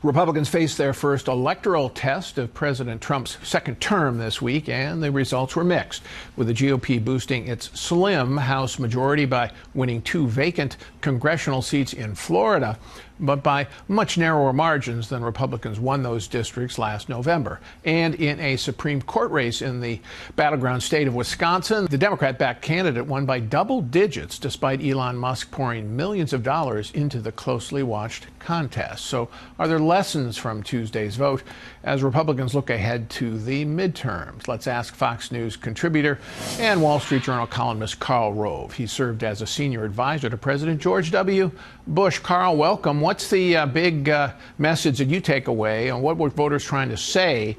Republicans face their first electoral test of President Trump's second term this week, and the results were mixed, with the GOP boosting its slim House majority by winning 2 vacant congressional seats in Florida, but by much narrower margins than Republicans won those districts last November. And in a Supreme Court race in the battleground state of Wisconsin, the Democrat-backed candidate won by double digits despite Elon Musk pouring millions of dollars into the closely watched contest. So are there lessons from Tuesday's vote as Republicans look ahead to the midterms? Let's ask Fox News contributor and Wall Street Journal columnist Karl Rove. He served as a senior advisor to President George W. Bush. Karl, welcome. What's the big message that you take away, and what were voters trying to say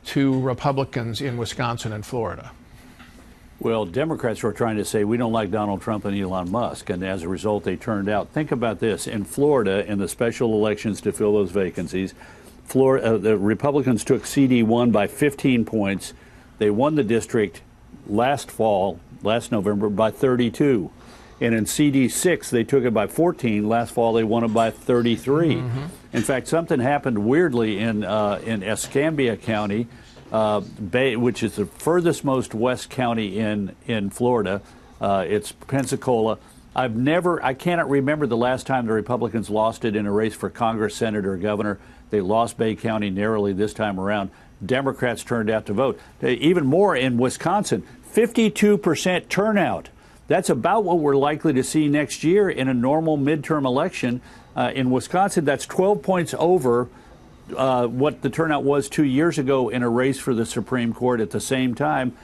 to Republicans in Wisconsin and Florida? Well, Democrats were trying to say we don't like Donald Trump and Elon Musk, and as a result, they turned out. Think about this. In Florida, in the special elections to fill those vacancies, the Republicans took CD1 by 15 points. They won the district last November, by 32. And in CD6, they took it by 14. Last fall, they won it by 33. Mm-hmm. In fact, something happened weirdly in Escambia County, which is the furthest most west county in Florida. It's Pensacola. I cannot remember the last time the Republicans lost it in a race for Congress, Senate, or governor. They lost Bay County narrowly this time around. Democrats turned out to vote. Even more in Wisconsin, 52% turnout. That's about what we're likely to see next year in a normal midterm election. In Wisconsin, that's 12 points over what the turnout was 2 years ago in a race for the Supreme Court at the same time.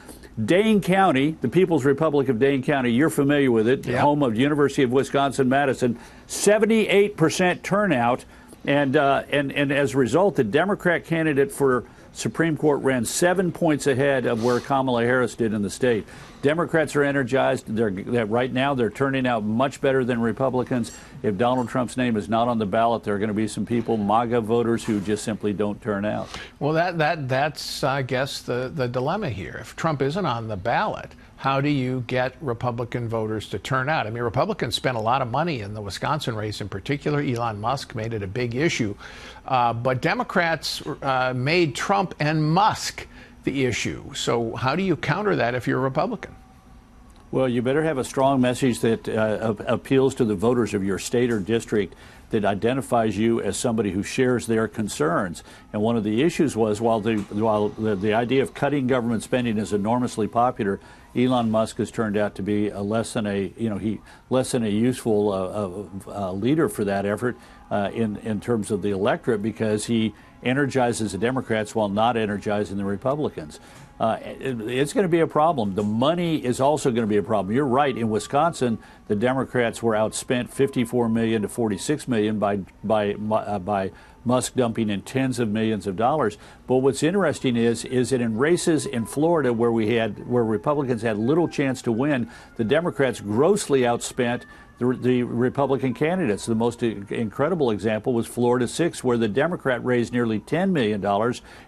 Dane County, the People's Republic of Dane County, you're familiar with it, yep. Home of the University of Wisconsin-Madison, 78% turnout. And as a result, the Democrat candidate for Supreme Court ran 7 points ahead of where Kamala Harris did in the state. Democrats are energized. Right now, they're turning out much better than Republicans. If Donald Trump's name is not on the ballot, there are going to be some people, MAGA voters, who just simply don't turn out. Well, that's I guess, the dilemma here. If Trump isn't on the ballot, how do you get Republican voters to turn out? I mean, Republicans spent a lot of money in the Wisconsin race in particular. Elon Musk made it a big issue. But Democrats made Trump and Musk the issue. So how do you counter that if you're a Republican? Well, you better have a strong message that appeals to the voters of your state or district, that identifies you as somebody who shares their concerns. And one of the issues was, while the idea of cutting government spending is enormously popular, Elon Musk has turned out to be less than a useful leader for that effort in terms of the electorate, because he energizes the Democrats while not energizing the Republicans. It's going to be a problem. The money is also going to be a problem. You're right. In Wisconsin, the Democrats were outspent $54 million to $46 million by Musk dumping in tens of millions of dollars. But what's interesting is that in races in Florida where Republicans had little chance to win, the Democrats grossly outspent the Republican candidates. The most incredible example was Florida 6, where the Democrat raised nearly $10 million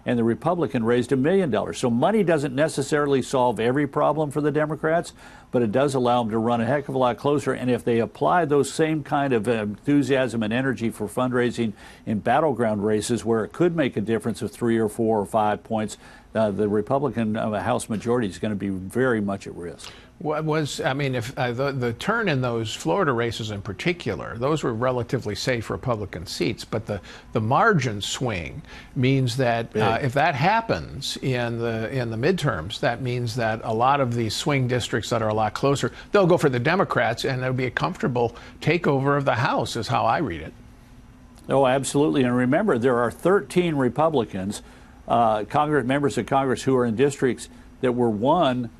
and the Republican raised $1 million. So money doesn't necessarily solve every problem for the Democrats, but it does allow them to run a heck of a lot closer. And if they apply those same kind of enthusiasm and energy for fundraising in battleground races where it could make a difference of 3 or 4 or 5 points, the Republican House majority is going to be very much at risk. If the turn in those Florida races in particular, those were relatively safe Republican seats, but the margin swing means that if that happens in the midterms, that means that a lot of these swing districts that are a lot closer, they'll go for the Democrats, and it'll be a comfortable takeover of the House, is how I read it. Oh, absolutely. And remember, there are 13 Republicans, members of Congress, who are in districts that were won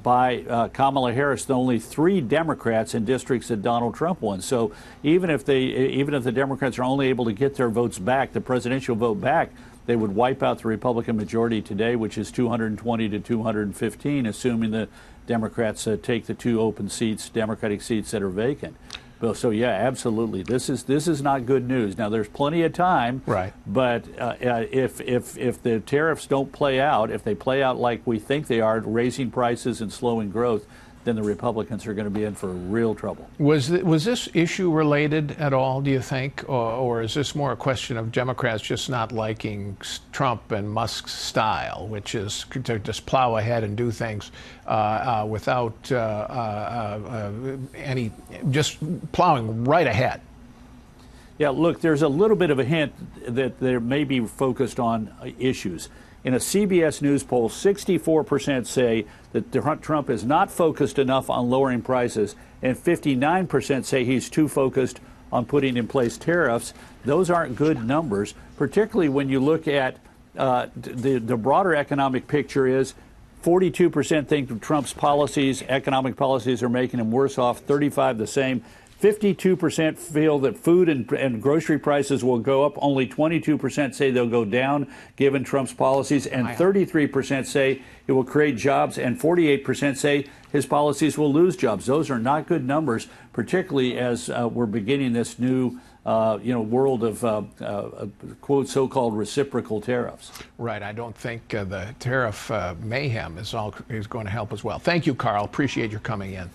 by Kamala Harris, only 3 Democrats in districts that Donald Trump won. So even if the Democrats are only able to get their votes back, the presidential vote back, they would wipe out the Republican majority today, which is 220 to 215, assuming the Democrats take the 2 open seats, Democratic seats that are vacant. So yeah, absolutely. This is not good news. Now there's plenty of time, right? But if the tariffs don't play out, if they play out like we think they are, raising prices and slowing growth, then the Republicans are going to be in for real trouble. Was this issue related at all, do you think? Or is this more a question of Democrats just not liking Trump and Musk's style, which is to just plow ahead and do things without just plowing right ahead? Yeah, look, there's a little bit of a hint that they may be focused on issues. In a CBS News poll, 64% say that Trump is not focused enough on lowering prices, and 59% say he's too focused on putting in place tariffs. Those aren't good numbers, particularly when you look at the broader economic picture is 42% think Trump's policies, economic policies, are making him worse off, 35% the same. 52% feel that food and grocery prices will go up. Only 22% say they'll go down given Trump's policies. And 33% say it will create jobs. And 48% say his policies will lose jobs. Those are not good numbers, particularly as we're beginning this new world of, quote, so-called reciprocal tariffs. Right. I don't think the tariff mayhem is going to help as well. Thank you, Karl. Appreciate your coming in.